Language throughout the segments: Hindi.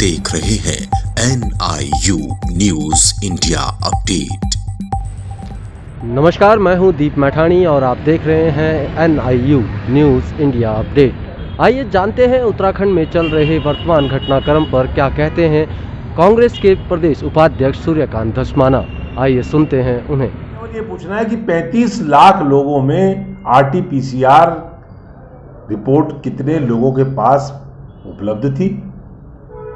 देख रहे हैं NIU न्यूज इंडिया अपडेट। नमस्कार, मैं हूं दीप मैठाणी और आप देख रहे हैं NIU न्यूज इंडिया अपडेट। आइए जानते हैं उत्तराखंड में चल रहे वर्तमान घटनाक्रम पर क्या कहते हैं कांग्रेस के प्रदेश उपाध्यक्ष सूर्यकांत धस्माना। आइए सुनते हैं उन्हें। ये पूछना है कि 35 लाख लोगों में RT-PCR रिपोर्ट कितने लोगों के पास उपलब्ध थी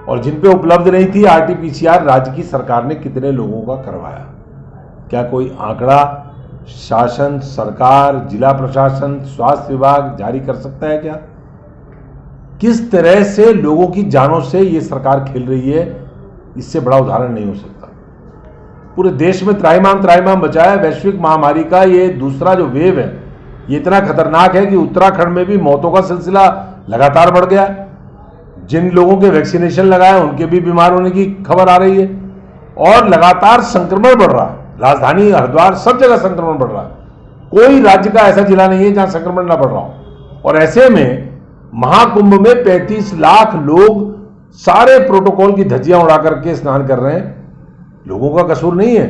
और जिन पे उपलब्ध नहीं थी RT-PCR राज्य की सरकार ने कितने लोगों का करवाया। क्या कोई आंकड़ा शासन, सरकार, जिला प्रशासन, स्वास्थ्य विभाग जारी कर सकता है क्या? किस तरह से लोगों की जानों से ये सरकार खेल रही है, इससे बड़ा उदाहरण नहीं हो सकता। पूरे देश में त्राहिमाम बचा है। वैश्विक महामारी का ये दूसरा जो वेव है ये इतना खतरनाक है कि उत्तराखंड में भी मौतों का सिलसिला लगातार बढ़ गया है। जिन लोगों के वैक्सीनेशन लगाए उनके भी बीमार होने की खबर आ रही है और लगातार संक्रमण बढ़ रहा है। राजधानी, हरिद्वार, सब जगह संक्रमण बढ़ रहा है। कोई राज्य का ऐसा जिला नहीं है जहां संक्रमण ना बढ़ रहा हो। और ऐसे में महाकुंभ में 35 लाख लोग सारे प्रोटोकॉल की धज्जियां उड़ा करके स्नान कर रहे हैं। लोगों का कसूर नहीं है।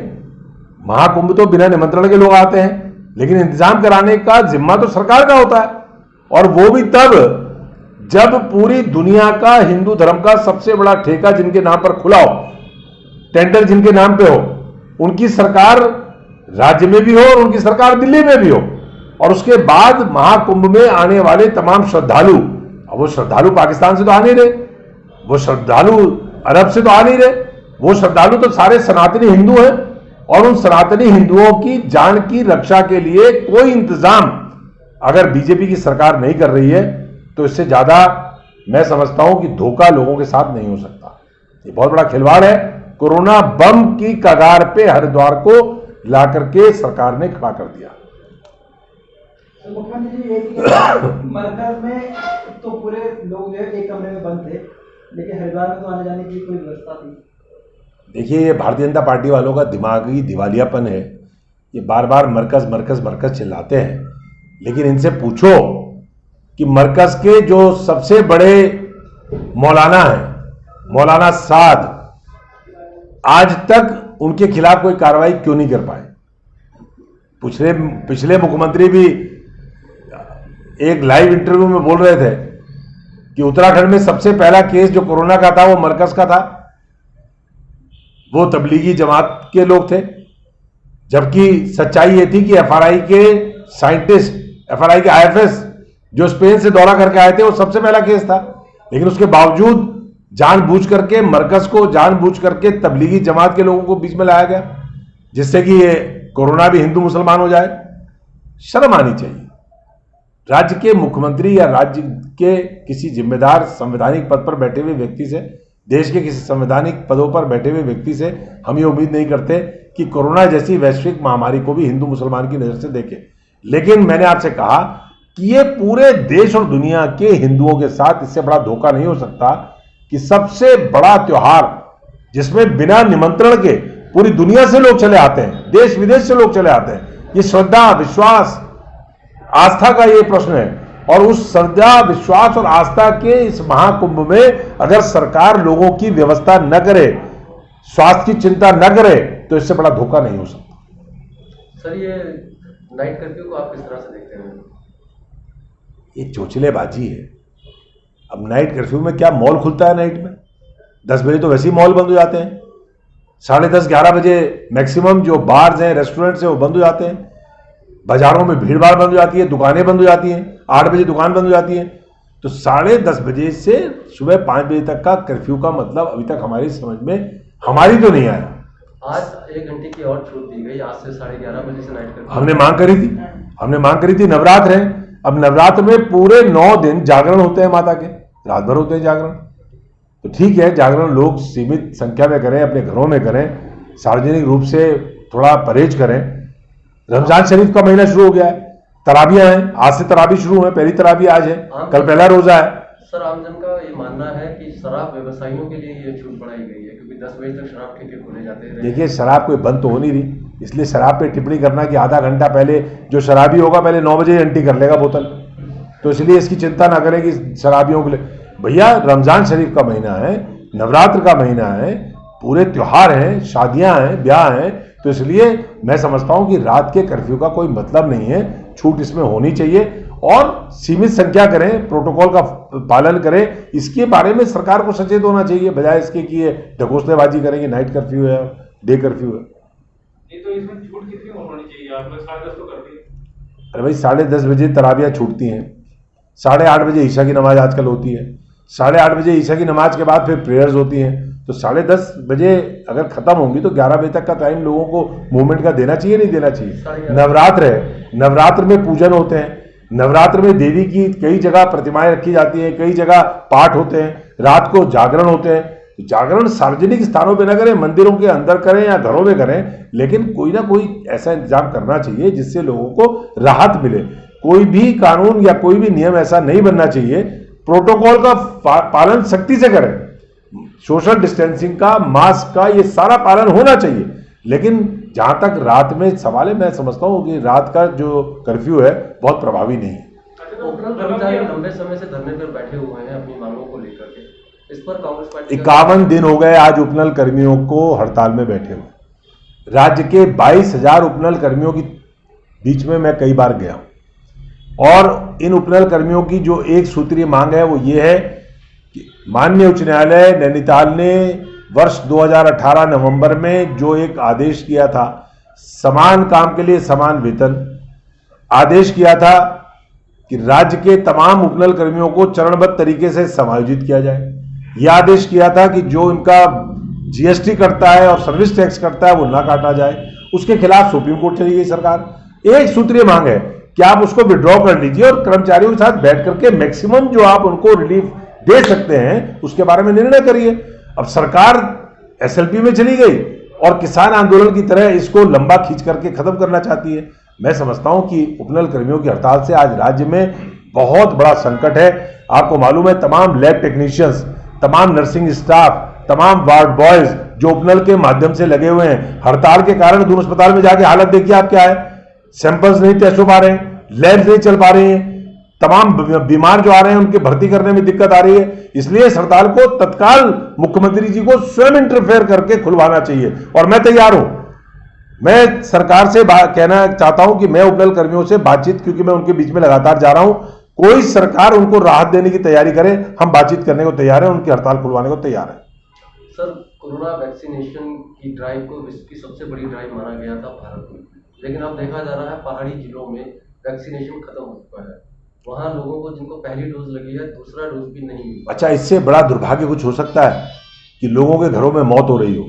महाकुंभ तो बिना निमंत्रण के लोग आते हैं, लेकिन इंतजाम कराने का जिम्मा तो सरकार का होता है, और वो भी तब जब पूरी दुनिया का हिंदू धर्म का सबसे बड़ा ठेका जिनके नाम पर खुला हो, टेंडर जिनके नाम पे हो, उनकी सरकार राज्य में भी हो और उनकी सरकार दिल्ली में भी हो। और उसके बाद महाकुंभ में आने वाले तमाम श्रद्धालु, अब वो श्रद्धालु पाकिस्तान से तो आ नहीं रहे, वो श्रद्धालु अरब से तो आ नहीं रहे, वो श्रद्धालु तो सारे सनातनी हिंदू हैं। और उन सनातनी हिंदुओं की जान की रक्षा के लिए कोई इंतजाम अगर बीजेपी की सरकार नहीं कर रही है तो इससे ज्यादा मैं समझता हूं कि धोखा लोगों के साथ नहीं हो सकता। ये बहुत बड़ा खिलवाड़ है। कोरोना बम की कगार पे हरिद्वार को ला करके सरकार ने खड़ा कर दिया। मुख्यमंत्री जी, मरकज में तो पूरे लोग जो है एक कमरे में बंद थे, लेकिन हरिद्वार में तो आने जाने की कोई व्यवस्था थी। देखिए, ये भारतीय जनता पार्टी वालों का दिमागी दिवालियापन है। ये बार बार मरकज मरकज मरकज चिल्लाते हैं, लेकिन इनसे पूछो कि मरकज के जो सबसे बड़े मौलाना हैं, मौलाना साद, आज तक उनके खिलाफ कोई कार्रवाई क्यों नहीं कर पाए? पिछले मुख्यमंत्री भी एक लाइव इंटरव्यू में बोल रहे थे कि उत्तराखंड में सबसे पहला केस जो कोरोना का था वो मरकज का था, वो तबलीगी जमात के लोग थे। जबकि सच्चाई ये थी कि FRI के साइंटिस्ट, FRI के IFS जो स्पेन से दौरा करके आए थे, वो सबसे पहला केस था। लेकिन उसके बावजूद जानबूझ करके मरकज को, जानबूझ करके तबलीगी जमात के लोगों को बीच में लाया गया, जिससे कि ये कोरोना भी हिंदू मुसलमान हो जाए। शर्म आनी चाहिए। राज्य के मुख्यमंत्री या राज्य के किसी जिम्मेदार संवैधानिक पद पर बैठे हुए व्यक्ति से, देश के किसी संवैधानिक पदों पर बैठे हुए व्यक्ति से हम ये उम्मीद नहीं करते कि कोरोना जैसी वैश्विक महामारी को भी हिंदू मुसलमान की नजर से देखे। लेकिन मैंने आपसे कहा कि ये पूरे देश और दुनिया के हिंदुओं के साथ इससे बड़ा धोखा नहीं हो सकता कि सबसे बड़ा त्योहार जिसमें बिना निमंत्रण के पूरी दुनिया से लोग चले आते हैं, देश विदेश से लोग चले आते हैं। ये श्रद्धा, विश्वास, आस्था का ये प्रश्न है। और उस श्रद्धा, विश्वास और आस्था के इस महाकुंभ में अगर सरकार लोगों की व्यवस्था न करे, स्वास्थ्य की चिंता न करे, तो इससे बड़ा धोखा नहीं हो सकता। सर, ये नाइट कर्फ्यू को आप किस तरह से देखते हैं? ये चोचलेबाजी है। अब नाइट कर्फ्यू में क्या मॉल खुलता है नाइट में? 10 बजे तो वैसे ही मॉल बंद हो जाते हैं। 10:30, 11 बजे मैक्सिमम जो बार्स हैं, रेस्टोरेंट्स हैं, वो बंद हो जाते हैं। बाजारों में भीड़ भाड़ बंद हो जाती है, दुकानें बंद हो जाती हैं। 8 बजे दुकान बंद हो जाती है। तो 10:30 बजे से सुबह 5 बजे तक का कर्फ्यू का मतलब अभी तक हमारी समझ में, हमारी तो नहीं आया। आज 1 घंटे की और छूट दी गई, आज से 11:30 बजे से नाइट कर्फ्यू हमने मांग करी थी। नवरात्र है, अब नवरात्र में पूरे 9 दिन जागरण होते हैं माता के, रात भर होते हैं जागरण। तो ठीक है, जागरण लोग सीमित संख्या में करें, अपने घरों में करें, सार्वजनिक रूप से थोड़ा परहेज करें। रमजान शरीफ का महीना शुरू हो गया है, तराबियां हैं, आज से तराबी शुरू है, पहली तराबी आज है, कल पहला रोजा है। सर, आमजन का ये मानना है कि शराब व्यवसायियों के लिए ये छूट बढ़ाई गई है, क्योंकि 10 बजे तक शराब ठेके खोले जाते हैं। देखिए, शराब कोई बंद तो हो नहीं रही, इसलिए शराब पे टिप्पणी करना कि आधा घंटा पहले जो शराबी होगा पहले 9 बजे एंट्री कर लेगा बोतल, तो इसलिए इसकी चिंता ना करें कि शराबियों के लिए। भैया, रमजान शरीफ का महीना है, नवरात्र का महीना है, पूरे त्योहार हैं, शादियां हैं, ब्याह हैं, तो इसलिए मैं समझता हूं कि रात के कर्फ्यू का कोई मतलब नहीं है। छूट इसमें होनी चाहिए और सीमित संख्या करें, प्रोटोकॉल का पालन करें। इसके बारे में सरकार को सचेत होना चाहिए, बजाय इसके कि ये ढकोसलेबाजी करेंगे, नाइट कर्फ्यू है, डे कर्फ्यू है। नहीं तो इसमें छूट कितनी होनी चाहिए? आपने 10:30 तो कर दी। अरे भाई 10:30 बजे तराबियां छूटती हैं, 8:30 बजे ईशा की नमाज आजकल होती है, 8:30 बजे ईशा की नमाज के बाद फिर प्रेयर्स होती हैं, तो 10:30 बजे अगर खत्म होंगी तो 11 बजे तक का टाइम लोगों को मूवमेंट का देना चाहिए, नहीं देना चाहिए? नवरात्र है, नवरात्र में पूजन होते हैं, नवरात्र में देवी की कई जगह प्रतिमाएं रखी जाती हैं, कई जगह पाठ होते हैं, रात को जागरण होते हैं। तो जागरण सार्वजनिक स्थानों पे ना करें, मंदिरों के अंदर करें या घरों में करें, लेकिन कोई ना कोई ऐसा इंतजाम करना चाहिए जिससे लोगों को राहत मिले। कोई भी कानून या कोई भी नियम ऐसा नहीं बनना चाहिए। प्रोटोकॉल का पालन सख्ती से करें, सोशल डिस्टेंसिंग का, मास्क का, ये सारा पालन होना चाहिए। लेकिन जहां तक रात में सवाल है, मैं समझता हूं कि रात का जो कर्फ्यू है बहुत प्रभावी नहीं है। उपनल कर्मचारी लंबे समय से धरने पर बैठे हुए हैं अपनी मांगों को लेकर के, इस पर कांग्रेस पार्टी 51 दिन हो गए आज उपनल कर्मियों को हड़ताल में बैठे हुए। राज्य के 22,000 उपनल कर्मियों की बीच में मैं कई बार गया हूं और इन उपनल कर्मियों की जो एक सूत्रीय मांग है वो ये है कि माननीय उच्च न्यायालय नैनीताल ने वर्ष 2018 नवंबर में जो एक आदेश किया था, समान काम के लिए समान वेतन, आदेश किया था कि राज्य के तमाम उपनल कर्मियों को चरणबद्ध तरीके से समायोजित किया जाए। यह आदेश किया था कि जो इनका जीएसटी करता है और सर्विस टैक्स करता है वो ना काटा जाए। उसके खिलाफ सुप्रीम कोर्ट चली गई सरकार। एक सूत्रीय मांग है कि आप उसको विड्रॉ कर लीजिए और कर्मचारियों के साथ बैठ करके मैक्सिमम जो आप उनको रिलीफ दे सकते हैं उसके बारे में निर्णय करिए। अब सरकार एसएलपी में चली गई और किसान आंदोलन की तरह इसको लंबा खींच करके खत्म करना चाहती है। मैं समझता हूं कि उपनल कर्मियों की हड़ताल से आज राज्य में बहुत बड़ा संकट है। आपको मालूम है, तमाम लैब टेक्नीशियंस, तमाम नर्सिंग स्टाफ, तमाम वार्ड बॉयज जो उपनल के माध्यम से लगे हुए हैं, हड़ताल के कारण दून अस्पताल में जाके हालत देखिए आप क्या है। सैंपल्स नहीं टेस्ट हो पा रहे हैं, लैब्स नहीं चल पा रही हैं, तमाम बीमार जो आ रहे हैं उनके भर्ती करने में दिक्कत आ रही है। इसलिए इस हड़ताल को तत्काल मुख्यमंत्री जी को स्वयं इंटरफेयर करके खुलवाना चाहिए और मैं तैयार हूं। मैं सरकार से कहना चाहता हूं कि मैं उपनल कर्मियों से बातचीत, क्योंकि मैं उनके बीच में लगातार जा रहा हूं, कोई सरकार उनको राहत देने की तैयारी करे, हम बातचीत करने को तैयार हैं, उनकी हड़ताल खुलवाने को तैयार है। सर, कोरोना वैक्सीनेशन की ड्राइव को विश्व की सबसे बड़ी ड्राइव माना गया था भारत में, लेकिन अब देखा जा रहा है पहाड़ी जिलों में वैक्सीनेशन खत्म हो चुका है। वहां लोगों को जिनको पहली डोज लगी है दूसरा डोज भी नहीं मिली। अच्छा, इससे बड़ा दुर्भाग्य कुछ हो सकता है कि लोगों के घरों में मौत हो रही हो,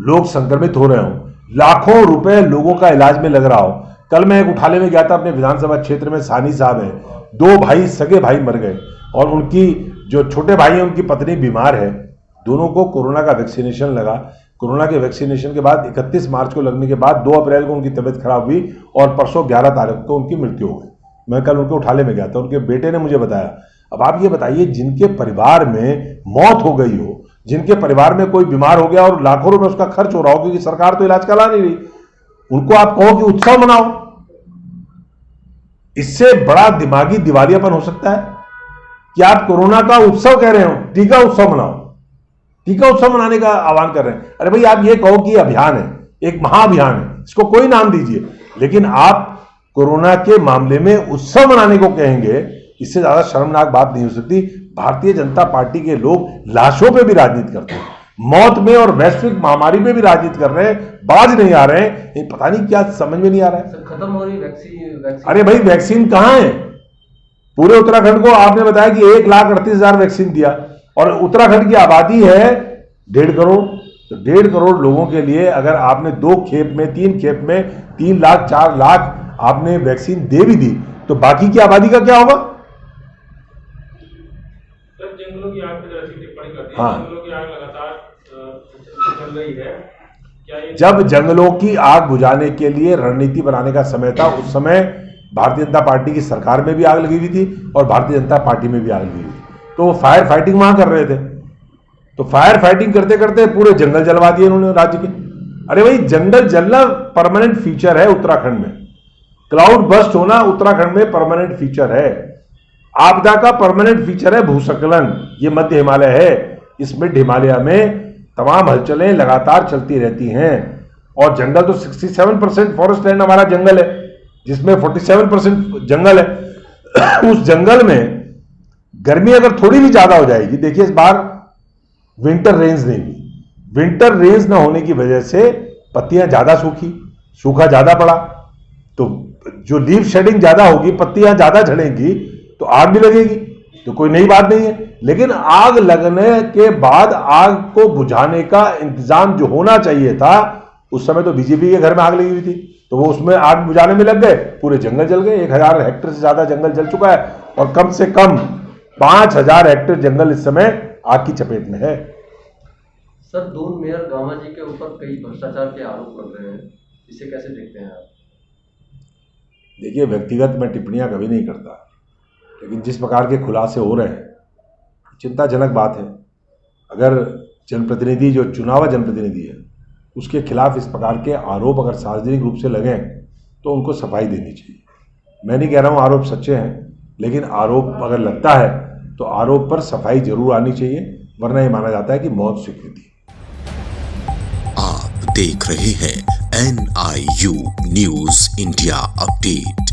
लोग संक्रमित हो रहे हो, लाखों रुपए लोगों का इलाज में लग रहा हो। कल मैं एक उठाले में गया था, अपने विधानसभा क्षेत्र में सानी साहब हैं, 2 भाई, सगे भाई मर गए और उनकी जो छोटे भाई हैं उनकी पत्नी बीमार है। दोनों को कोरोना का वैक्सीनेशन लगा। कोरोना के वैक्सीनेशन के बाद 31 मार्च को लगने के बाद 2 अप्रैल को उनकी तबीयत खराब हुई और परसों 11 तारीख को उनकी मृत्यु हो गई। मैं कल उनके उठाले में गया था, उनके बेटे ने मुझे बताया। अब आप ये बताइए, जिनके परिवार में मौत हो गई हो, जिनके परिवार में कोई बीमार हो गया और लाखों रुपए उसका खर्च हो रहा हो क्योंकि सरकार तो इलाज करा नहीं रही, उनको आप कहो कि उत्सव मनाओ। इससे बड़ा दिमागी दिवालियापन हो सकता है कि आप कोरोना का उत्सव कह रहे हो, टीका उत्सव मनाओ, टीका उत्सव मनाने का आह्वान कर रहे हैं। अरे भाई, आप ये कहो कि अभियान है, एक महाअभियान है, इसको कोई नाम दीजिए, लेकिन आप कोरोना के मामले में उत्सव मनाने को कहेंगे, इससे ज्यादा शर्मनाक बात नहीं हो सकती। भारतीय जनता पार्टी के लोग लाशों पे भी राजनीति करते हैं, मौत में और वैश्विक महामारी में भी राजनीति कर रहे हैं, बाज नहीं आ रहे हैं। ये पता नहीं क्या समझ में नहीं आ रहा है। खत्म हो रही वैक्सीन। अरे भाई, वैक्सीन कहां है? पूरे उत्तराखंड को आपने बताया कि 1,38,000 वैक्सीन दिया और उत्तराखंड की आबादी है 1.5 करोड़। तो 1.5 करोड़ लोगों के लिए अगर आपने 2 खेप में 3 खेप में 3 लाख 4 लाख आपने वैक्सीन दे भी दी तो बाकी की आबादी का क्या होगा? जंगलों की आग पे जरा सी टिप्पणी कर दी। हाँ। जंगलों की आग लगातार चल रही है, क्या ये जब जंगलों की आग बुझाने के लिए रणनीति बनाने का समय था, उस समय भारतीय जनता पार्टी की सरकार में भी आग लगी हुई थी और भारतीय जनता पार्टी में भी आग लगी हुई थी, तो वो फायर फाइटिंग वहां कर रहे थे। तो फायर फाइटिंग करते करते पूरे जंगल जलवा दिए उन्होंने राज्य के। अरे भाई, जंगल जलना परमानेंट फीचर है उत्तराखंड में, क्लाउड बस्ट होना उत्तराखंड में परमानेंट फीचर है, आपदा का परमानेंट फीचर है भूस्खलन, ये मध्य हिमालय है, इसमें हिमालय में तमाम हलचलें लगातार चलती रहती हैं। और जंगल तो 67% फॉरेस्ट लैंड हमारा जंगल है, जिसमें 47% जंगल है। उस जंगल में गर्मी अगर थोड़ी भी ज्यादा हो जाएगी, देखिए इस बार विंटर रेंज नहीं हुई, विंटर रेंज ना होने की वजह से पत्तियां ज्यादा सूखी, सूखा ज्यादा पड़ा, तो जो लीफ शेडिंग ज्यादा होगी, पत्तियां ज्यादा झड़ेंगी तो आग भी लगेगी, तो कोई नई बात नहीं है। लेकिन आग लगने के बाद आग को बुझाने का इंतजाम जो होना चाहिए था, उस समय तो बीजेपी के घर में आग लगी हुई थी, तो वो उसमें आग बुझाने में लग गए, पूरे जंगल जल गए। 1000 हेक्टेयर से ज्यादा जंगल जल चुका है और कम से कम 5000 हेक्टेयर जंगल इस समय आग की चपेट में है। सर, दून मेयर गामा जी के ऊपर कई भ्रष्टाचार के आरोप लग रहे हैं, इसे कैसे देखते हैं आप? देखिए, व्यक्तिगत मैं टिप्पणियां कभी नहीं करता, लेकिन जिस प्रकार के खुलासे हो रहे हैं, चिंताजनक बात है। अगर जनप्रतिनिधि, जो चुना हुआ जनप्रतिनिधि है, उसके खिलाफ इस प्रकार के आरोप अगर सार्वजनिक रूप से लगें तो उनको सफाई देनी चाहिए। मैं नहीं कह रहा हूं आरोप सच्चे हैं, लेकिन आरोप अगर लगता है तो आरोप पर सफाई जरूर आनी चाहिए, वरना यह माना जाता है कि मौत स्वीकृति। आप देख रहे हैं NIU न्यूज़ इंडिया अपडेट।